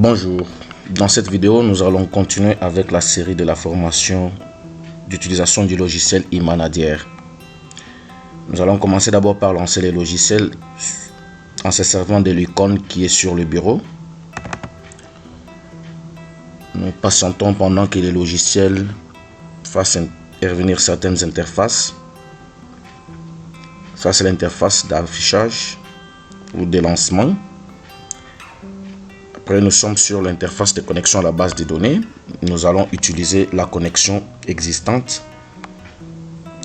Bonjour, dans cette vidéo nous allons continuer avec la série de la formation d'utilisation du logiciel eManager. Nous allons commencer d'abord par lancer les logiciels en se servant de l'icône qui est sur le bureau. Nous patientons pendant que les logiciels fassent intervenir certaines interfaces. Ça c'est l'interface d'affichage ou de lancement. Après, nous sommes sur l'interface de connexion à la base de données. Nous allons utiliser la connexion existante.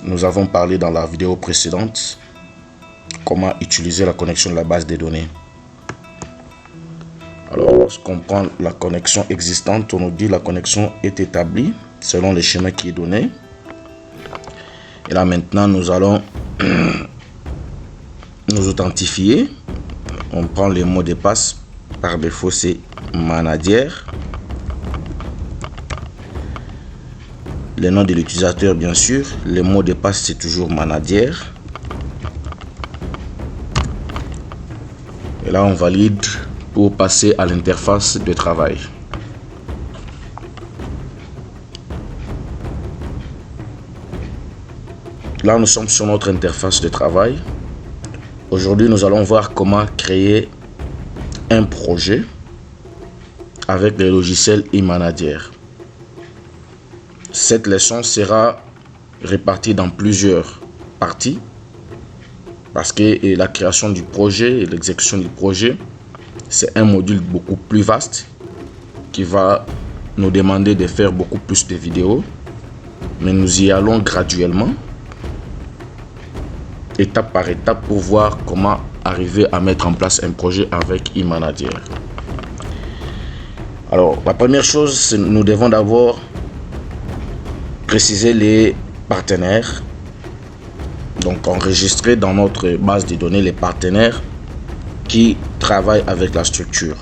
Nous avons parlé dans la vidéo précédente comment utiliser la connexion de la base de données. Alors, lorsqu'on prend la connexion existante, on nous dit la connexion est établie selon le schéma qui est donné. Et là maintenant, nous allons nous authentifier. On prend les mots de passe. Par défaut, c'est manager. Le nom de l'utilisateur, bien sûr. Le mot de passe, c'est toujours manager. Et là, on valide pour passer à l'interface de travail. Là, nous sommes sur notre interface de travail. Aujourd'hui, nous allons voir comment créer un projet avec le logiciel eManager. Cette leçon sera répartie dans plusieurs parties parce que la création du projet et l'exécution du projet, c'est un module beaucoup plus vaste qui va nous demander de faire beaucoup plus de vidéos, mais nous y allons graduellement, étape par étape, pour voir comment arriver à mettre en place un projet avec eManager. Alors, la première chose, c'est nous devons d'abord préciser les partenaires. Donc, enregistrer dans notre base de données les partenaires qui travaillent avec la structure.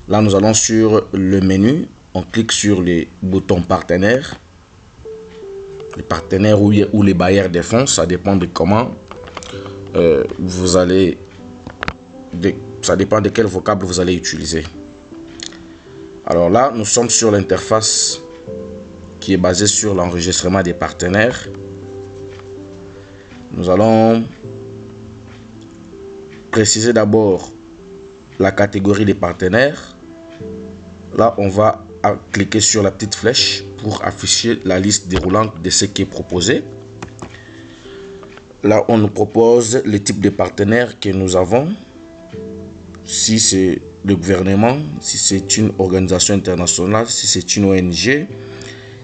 Là, nous allons sur le menu. On clique sur les boutons partenaires. Les partenaires ou les bailleurs de fonds, ça dépend de comment vous allez, ça dépend de quel vocable vous allez utiliser. Alors là, nous sommes sur l'interface qui est basée sur l'enregistrement des partenaires. Nous allons préciser d'abord la catégorie des partenaires. Là, on va cliquer sur la petite flèche pour afficher la liste déroulante de ce qui est proposé. Là, on nous propose les types de partenaires que nous avons. Si c'est le gouvernement, si c'est une organisation internationale, si c'est une ONG,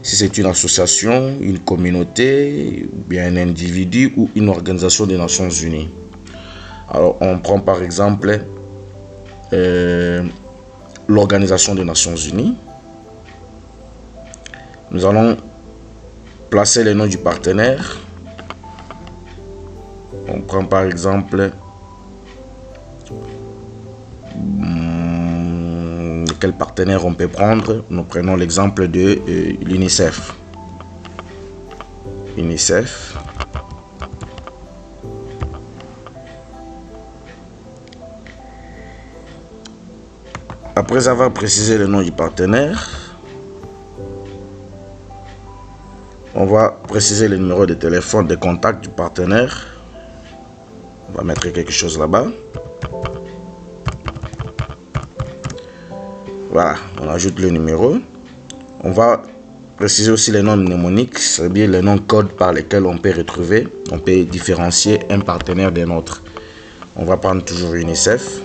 si c'est une association, une communauté, ou bien un individu ou une organisation des Nations Unies. Alors, on prend par exemple l'Organisation des Nations Unies. Nous allons placer le nom du partenaire. On prend par exemple quel partenaire on peut prendre. Nous prenons l'exemple de l'UNICEF. UNICEF. Après avoir précisé le nom du partenaire, on va préciser le numéro de téléphone de contact du partenaire. On va mettre quelque chose là-bas. Voilà, on ajoute le numéro. On va préciser aussi les noms mnémoniques, c'est-à-dire les noms codes par lesquels on peut retrouver, on peut différencier un partenaire d'un autre. On va prendre toujours UNICEF.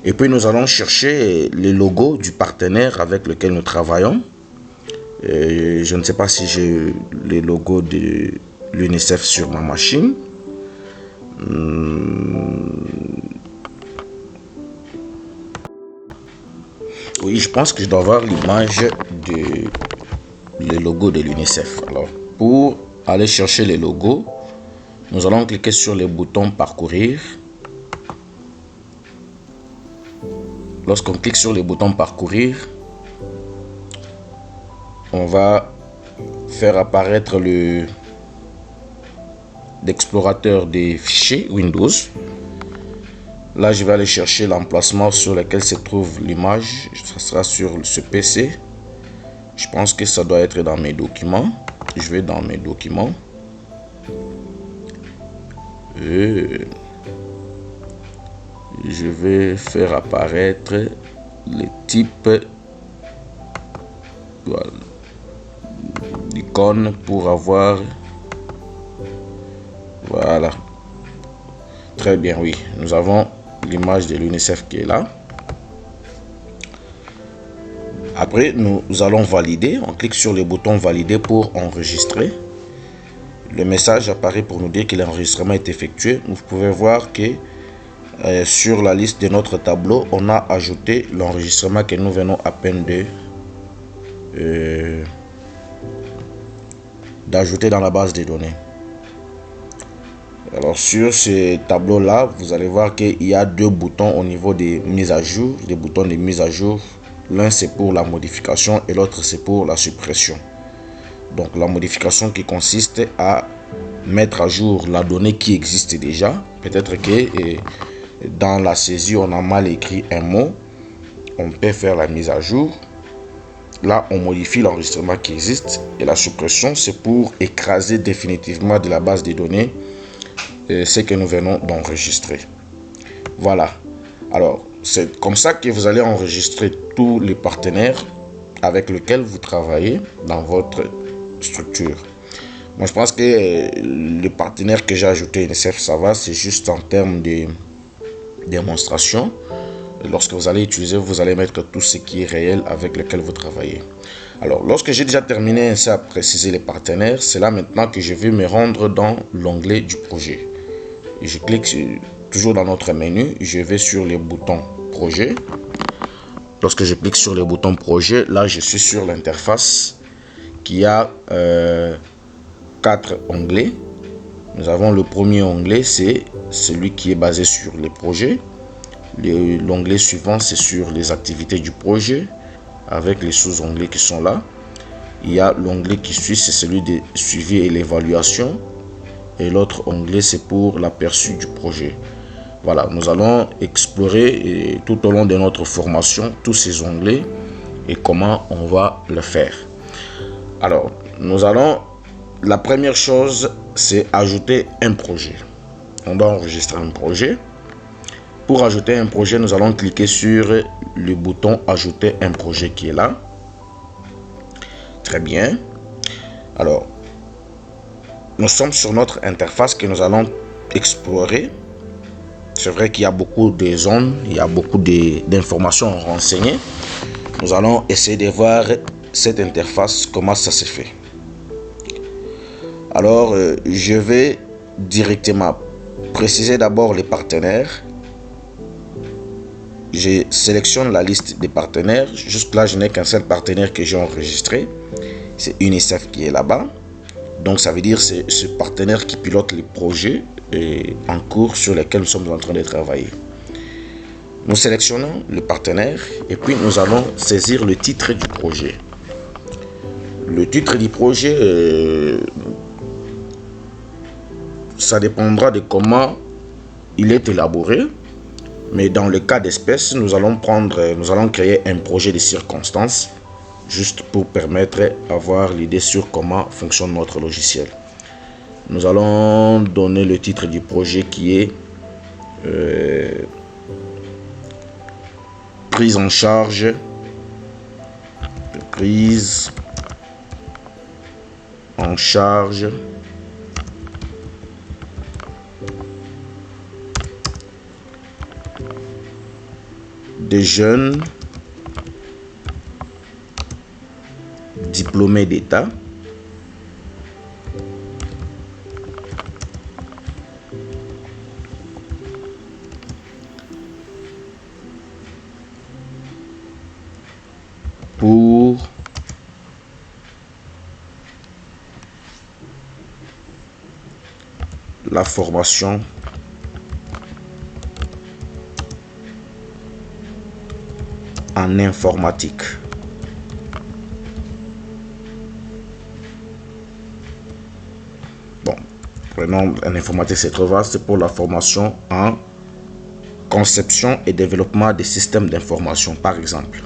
Et puis nous allons chercher les logos du partenaire avec lequel nous travaillons. Je ne sais pas si j'ai les logos de l'UNICEF sur ma machine. Oui, je pense que je dois avoir l'image de le logo de l'UNICEF. Alors, pour aller chercher les logos, nous allons cliquer sur le bouton parcourir. Lorsqu'on clique sur le bouton parcourir, on va faire apparaître l'explorateur des fichiers Windows. Là, je vais aller chercher l'emplacement sur lequel se trouve l'image. Ça sera sur ce PC. Je pense que ça doit être dans mes documents. Je vais dans mes documents. Et je vais faire apparaître le type d'icône pour avoir. Voilà. Très bien, oui. Nous avons l'image de l'UNICEF qui est là. Après, nous allons valider. On clique sur le bouton valider pour enregistrer. Le message apparaît pour nous dire que l'enregistrement est effectué. Vous pouvez voir que sur la liste de notre tableau, on a ajouté l'enregistrement que nous venons à peine d'ajouter dans la base de données. Alors sur ce tableau là, vous allez voir qu'il y a deux boutons au niveau des mises à jour. Les boutons de mise à jour, l'un c'est pour la modification et l'autre c'est pour la suppression. Donc la modification qui consiste à mettre à jour la donnée qui existe déjà. Peut-être que dans la saisie on a mal écrit un mot, on peut faire la mise à jour. Là on modifie l'enregistrement qui existe. Et la suppression c'est pour écraser définitivement de la base de données ce que nous venons d'enregistrer. Voilà. Alors c'est comme ça que vous allez enregistrer tous les partenaires avec lesquels vous travaillez dans votre structure. Moi je pense que le partenaire que j'ai ajouté, UNICEF, ça va, c'est juste en termes de démonstration. Lorsque vous allez utiliser, vous allez mettre tout ce qui est réel avec lequel vous travaillez. Alors lorsque j'ai déjà terminé ainsi à préciser les partenaires, c'est là maintenant que je vais me rendre dans l'onglet du projet. Et je clique toujours dans notre menu, je vais sur les boutons projet. Lorsque je clique sur le bouton projet, là je suis sur l'interface qui a 4 onglets. Nous avons le premier onglet, c'est celui qui est basé sur les projets. L'onglet suivant, c'est sur les activités du projet avec les sous-onglets qui sont là. Il y a l'onglet qui suit, c'est celui de suivi et l'évaluation. Et l'autre onglet, c'est pour l'aperçu du projet. Voilà, nous allons explorer tout au long de notre formation tous ces onglets et comment on va le faire. Alors, la première chose, c'est ajouter un projet. On doit enregistrer un projet. Pour ajouter un projet, nous allons cliquer sur le bouton ajouter un projet qui est là. Très bien. Alors, nous sommes sur notre interface que nous allons explorer. C'est vrai qu'il y a beaucoup de zones, il y a beaucoup d'informations à renseigner. Nous allons essayer de voir cette interface, comment ça se fait. Alors, je vais directement préciser d'abord les partenaires. Je sélectionne la liste des partenaires. Jusque là, je n'ai qu'un seul partenaire que j'ai enregistré. C'est UNICEF qui est là-bas. Donc, ça veut dire que c'est ce partenaire qui pilote les projets en cours sur lesquels nous sommes en train de travailler. Nous sélectionnons le partenaire et puis nous allons saisir le titre du projet. Le titre du projet, ça dépendra de comment il est élaboré. Mais dans le cas d'espèce, nous allons créer un projet de circonstances juste pour permettre d'avoir l'idée sur comment fonctionne notre logiciel. Nous allons donner le titre du projet qui est prise en charge des jeunes diplômés d'État pour la formation en informatique. Bon, prenons en informatique, c'est trop vaste, c'est pour la formation en conception et développement des systèmes d'information, par exemple.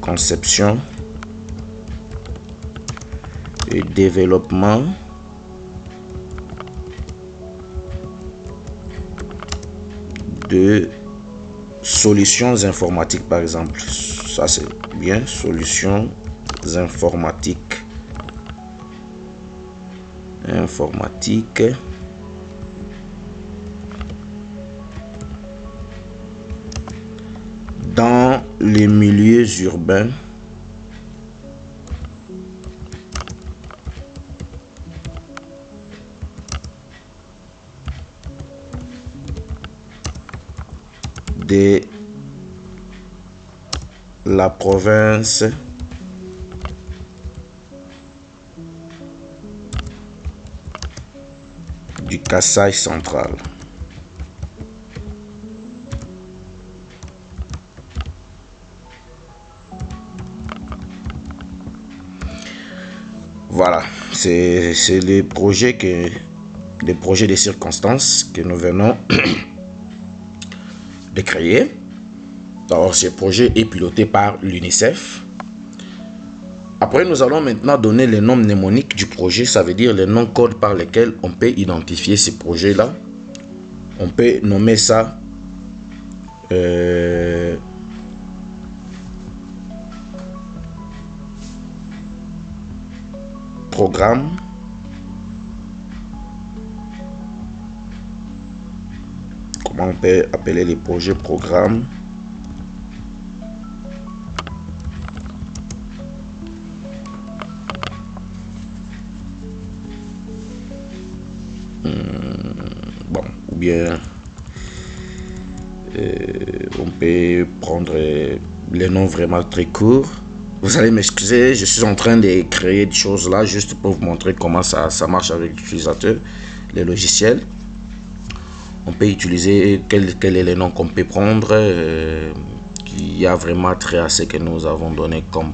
Conception et développement de solutions informatiques, par exemple. Ça, c'est bien. Solutions informatiques. Dans les milieux urbains de la province du Kasaï central. Voilà, c'est les projets des circonstances que nous venons de créer. Alors, ce projet est piloté par l'UNICEF. Après, nous allons maintenant donner les noms mnémoniques du projet, ça veut dire les noms codes par lesquels on peut identifier ces projets-là. On peut nommer ça programme, comment on peut appeler les projets programmes, bon, ou bien on peut prendre les noms vraiment très courts. Vous allez m'excuser, je suis en train de créer des choses là juste pour vous montrer comment ça marche avec l'utilisateur, les logiciels. On peut utiliser quel est le nom qu'on peut prendre qui a vraiment trait à ce que nous avons donné comme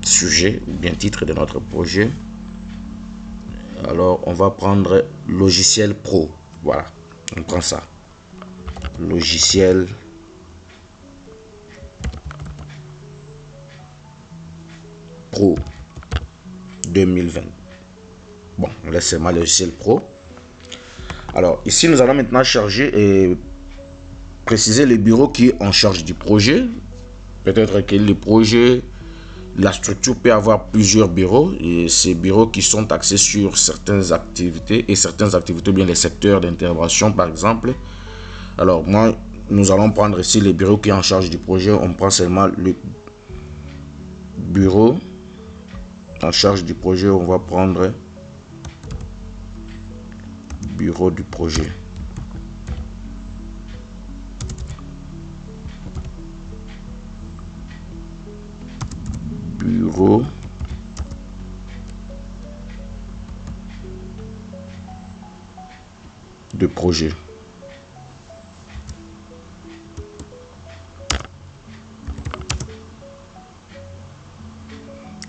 sujet ou bien titre de notre projet. Alors on va prendre logiciel pro. Voilà, on prend ça. Logiciel Pro 2020. Bon, on laisse seulement le logiciel Pro. Alors ici nous allons maintenant charger et préciser le bureau qui est en charge du projet. Peut-être que le projet, la structure peut avoir plusieurs bureaux et ces bureaux qui sont axés sur certaines activités et certaines activités, bien les secteurs d'intervention par exemple. Alors moi, nous allons prendre ici le bureau qui est en charge du projet. On prend seulement le bureau en charge du projet. On va prendre bureau du projet. Bureau de projet.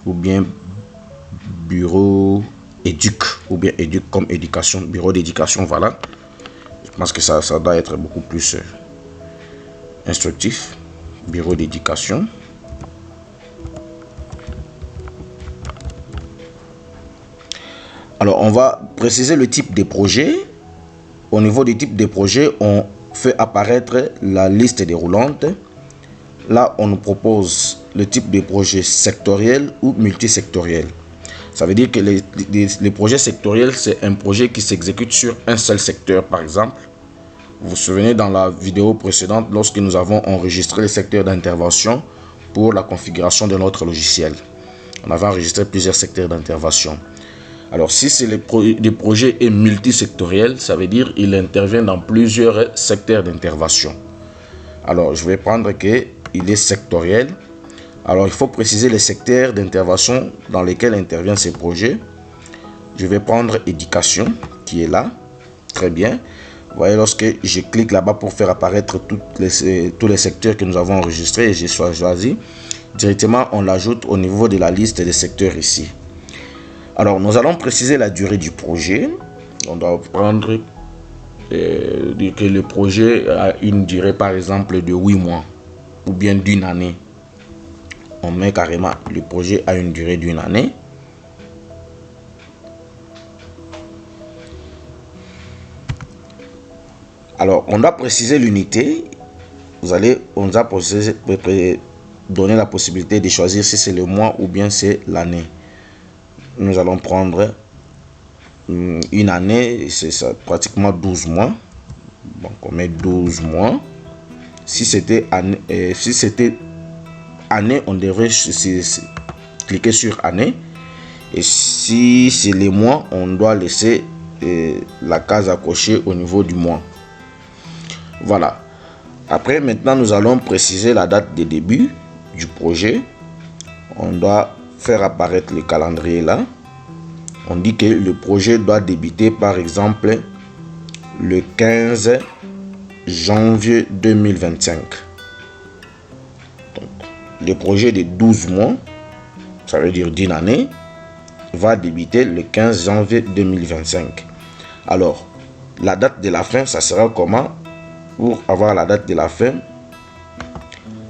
Ou bien bureau éduc, ou bien éduc comme éducation, bureau d'éducation, voilà. Je pense que ça doit être beaucoup plus instructif. Bureau d'éducation. Alors, on va préciser le type de projet. Au niveau du type de projet, on fait apparaître la liste déroulante. Là, on nous propose le type de projet sectoriel ou multisectoriel. Ça veut dire que les projets sectoriels, c'est un projet qui s'exécute sur un seul secteur, par exemple. Vous vous souvenez dans la vidéo précédente, lorsque nous avons enregistré les secteurs d'intervention pour la configuration de notre logiciel. On avait enregistré plusieurs secteurs d'intervention. Alors, si c'est des projets multisectoriels, ça veut dire qu'il intervient dans plusieurs secteurs d'intervention. Alors, je vais prendre qu'il est sectoriel. Alors, il faut préciser les secteurs d'intervention dans lesquels interviennent ces projets. Je vais prendre éducation, qui est là. Très bien. Vous voyez, lorsque je clique là-bas pour faire apparaître tous les secteurs que nous avons enregistrés et j'ai choisi, directement, on l'ajoute au niveau de la liste des secteurs ici. Alors, nous allons préciser la durée du projet. On doit prendre dire que le projet a une durée par exemple de 8 mois ou bien d'une année. On met carrément le projet a une durée d'une année. Alors, on doit préciser l'unité. On nous a donné la possibilité de choisir si c'est le mois ou bien c'est l'année. Nous allons prendre une année, c'est ça, pratiquement 12 mois. Donc, on met 12 mois. Si c'était année, on devrait cliquer sur année. Et si c'est les mois, on doit laisser la case à cocher au niveau du mois. Voilà. Après, maintenant, nous allons préciser la date de début du projet. On doit faire apparaître le calendrier là. On dit que le projet doit débuter, par exemple, le 15 janvier 2025. Donc, le projet de 12 mois, ça veut dire d'une année, va débuter le 15 janvier 2025. Alors, la date de la fin, ça sera comment? Pour avoir la date de la fin,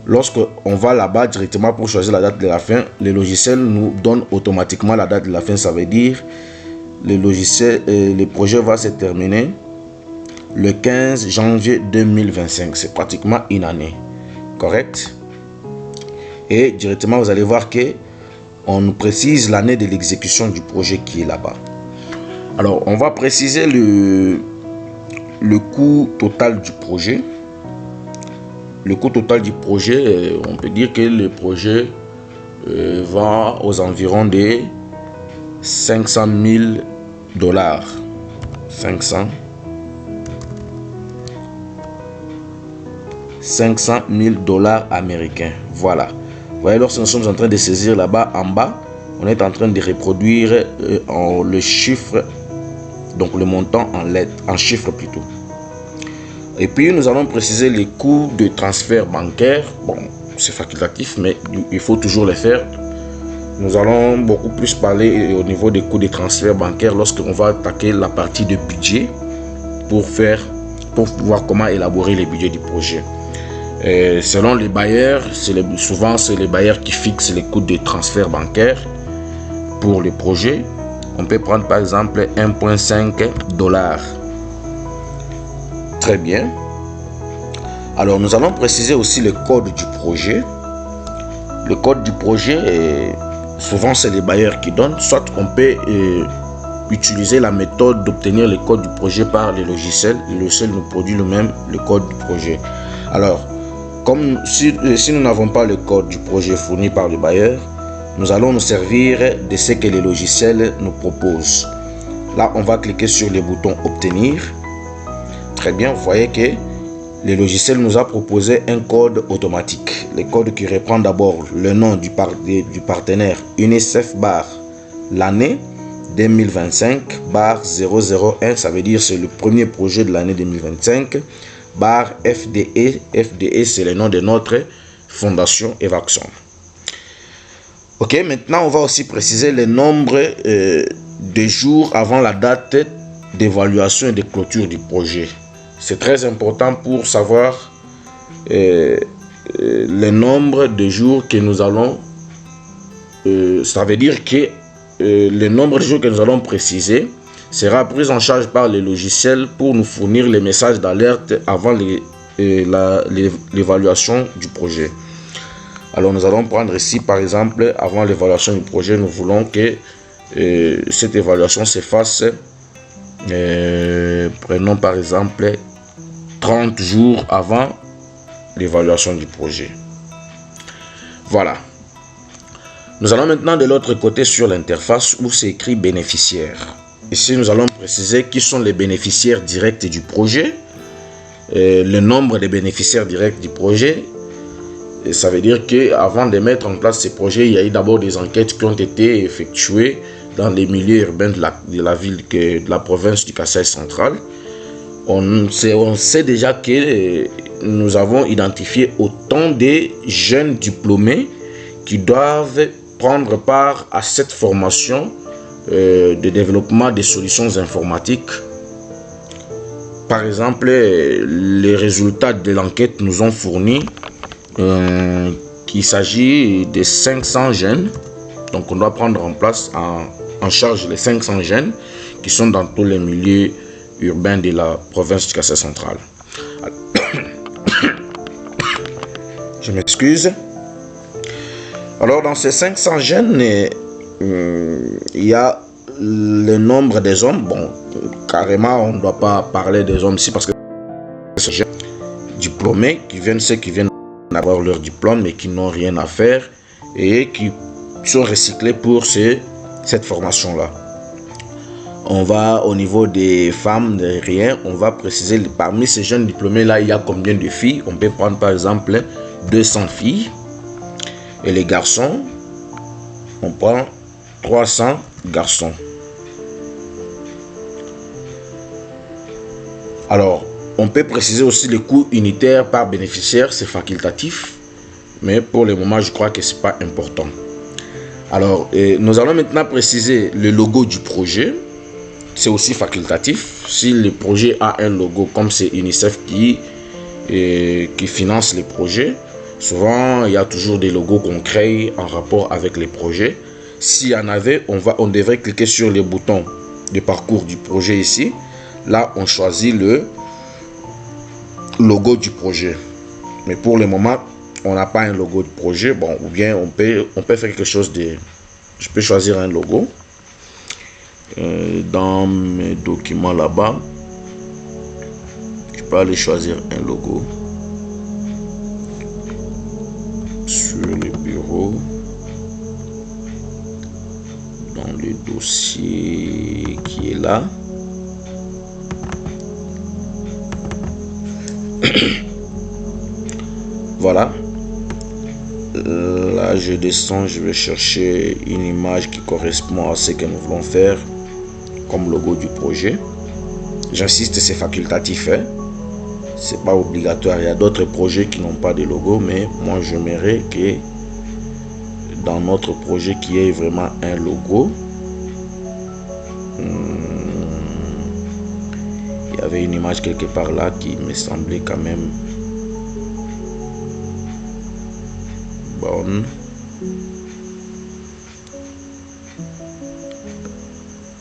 lorsque on va là-bas directement pour choisir la date de la fin, le logiciel nous donne automatiquement la date de la fin. Ça veut dire le projet va se terminer le 15 janvier 2025. C'est pratiquement une année, correct? Et directement vous allez voir que on nous précise l'année de l'exécution du projet qui est là-bas. Alors on va préciser le coût total du projet. Le coût total du projet, on peut dire que le projet va aux environs de 500 000 $. 500 000 $ américains. Voilà. Vous voyez, lorsque nous sommes en train de saisir là-bas en bas, on est en train de reproduire le chiffre, donc le montant en lettres, en chiffres plutôt. Et puis nous allons préciser les coûts de transfert bancaire. Bon, c'est facultatif, mais il faut toujours les faire. Nous allons beaucoup plus parler au niveau des coûts de transfert bancaire lorsqu'on va attaquer la partie de budget pour voir comment élaborer les budgets du projet. Selon les bailleurs, souvent c'est les bailleurs qui fixent les coûts de transfert bancaire pour les projets. On peut prendre par exemple 1,5 $. Très bien. Alors nous allons préciser aussi le code du projet. Le code du projet, souvent c'est les bailleurs qui donnent. Soit on peut utiliser la méthode d'obtenir le code du projet par les logiciels. Le logiciel nous produit lui-même le code du projet. Alors, comme si nous n'avons pas le code du projet fourni par le bailleur, nous allons nous servir de ce que les logiciels nous proposent. Là, on va cliquer sur le bouton obtenir. Très bien, vous voyez que le logiciel nous a proposé un code automatique. Le code qui reprend d'abord le nom du partenaire UNICEF bar l'année 2025 bar 001, ça veut dire c'est le premier projet de l'année 2025 bar FDE. FDE c'est le nom de notre fondation Evaxon. Ok, maintenant on va aussi préciser le nombre de jours avant la date d'évaluation et de clôture du projet. C'est très important pour savoir le nombre de jours que nous allons, ça veut dire que le nombre de jours que nous allons préciser sera pris en charge par les logiciels pour nous fournir les messages d'alerte avant l'évaluation du projet. Alors nous allons prendre ici par exemple, avant l'évaluation du projet, nous voulons que cette évaluation se fasse, prenons par exemple 30 jours avant l'évaluation du projet. Voilà. Nous allons maintenant de l'autre côté sur l'interface où c'est écrit bénéficiaires. Ici, nous allons préciser qui sont les bénéficiaires directs du projet, le nombre de bénéficiaires directs du projet. Et ça veut dire qu'avant de mettre en place ces projets, il y a eu d'abord des enquêtes qui ont été effectuées dans les milieux urbains de la ville, de la province du Kasaï central. On sait déjà que nous avons identifié autant de jeunes diplômés qui doivent prendre part à cette formation de développement des solutions informatiques par exemple, les résultats de l'enquête nous ont fourni qu'il s'agit de 500 jeunes. Donc on doit prendre en charge les 500 jeunes qui sont dans tous les milieux urbains de la province du Kassai central. Je m'excuse. Alors dans ces 500 jeunes, il y a le nombre des hommes. Bon, carrément on ne doit pas parler des hommes ici parce que c'est jeunes diplômés ceux qui viennent avoir leur diplôme mais qui n'ont rien à faire et qui sont recyclés pour cette formation là. On va au niveau des femmes, de rien, on va préciser parmi ces jeunes diplômés là, il y a combien de filles. On peut prendre par exemple 200 filles. Et les garçons, on prend 300 garçons. Alors, on peut préciser aussi les coûts unitaires par bénéficiaire, c'est facultatif. Mais pour le moment, je crois que ce n'est pas important. Alors, nous allons maintenant préciser le logo du projet. C'est aussi facultatif. Si le projet a un logo, comme c'est UNICEF qui finance les projets, souvent il y a toujours des logos qu'on crée en rapport avec les projets. S'il y en avait, on devrait cliquer sur les boutons de parcours du projet ici. Là, on choisit le logo du projet. Mais pour le moment, on n'a pas un logo de projet. Bon, ou bien on peut faire quelque chose de... Je peux choisir un logo. Dans mes documents là-bas, je peux aller choisir un logo. Sur le bureau, dans le dossier qui est là. Voilà. Là, je descends, je vais chercher une image qui correspond à ce que nous voulons faire comme logo du projet. J'insiste, c'est facultatif, hein? C'est pas obligatoire. Il y a d'autres projets qui n'ont pas de logo, mais moi j'aimerais que dans notre projet qu'il y ait vraiment un logo. Il y avait une image quelque part là qui me semblait quand même bonne.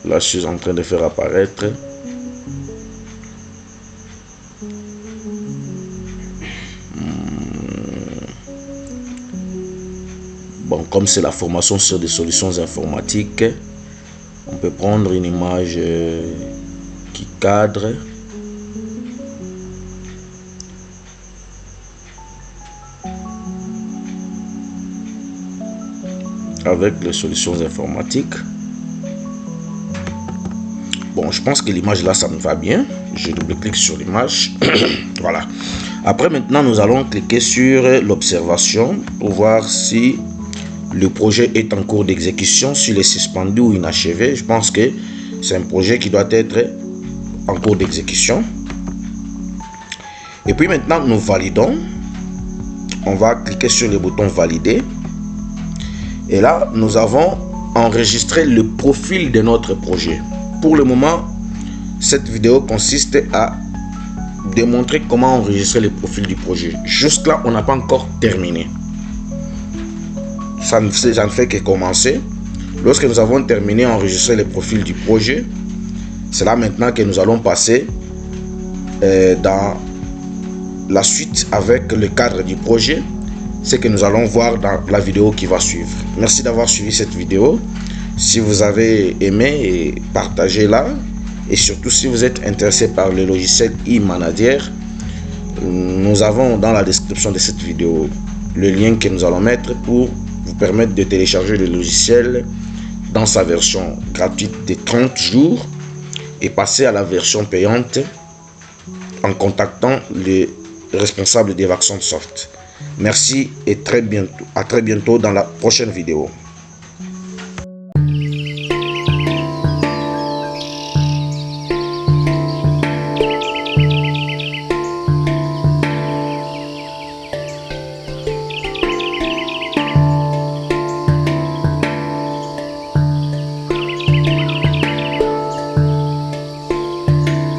Là, je suis en train de faire apparaître. Bon, comme c'est la formation sur des solutions informatiques, on peut prendre une image qui cadre. Avec les solutions informatiques. Bon, je pense que l'image là, ça me va bien. Je double-clique sur l'image. Voilà. Après, maintenant, nous allons cliquer sur l'observation pour voir si le projet est en cours d'exécution, s'il est suspendu ou inachevé. Je pense que c'est un projet qui doit être en cours d'exécution. Et puis maintenant, nous validons. On va cliquer sur le bouton valider. Et là, nous avons enregistré le profil de notre projet. Pour le moment, cette vidéo consiste à démontrer comment enregistrer le profil du projet. Juste là, on n'a pas encore terminé. Ça ne fait que commencer. Lorsque nous avons terminé à enregistrer le profil du projet, c'est là maintenant que nous allons passer dans la suite avec le cadre du projet. C'est que nous allons voir dans la vidéo qui va suivre. Merci d'avoir suivi cette vidéo. Si vous avez aimé, partagez-la. Et surtout, si vous êtes intéressé par le logiciel e-Manager, nous avons dans la description de cette vidéo le lien que nous allons mettre pour vous permettre de télécharger le logiciel dans sa version gratuite de 30 jours et passer à la version payante en contactant les responsables d'Evaxon Soft. Merci et à très bientôt dans la prochaine vidéo.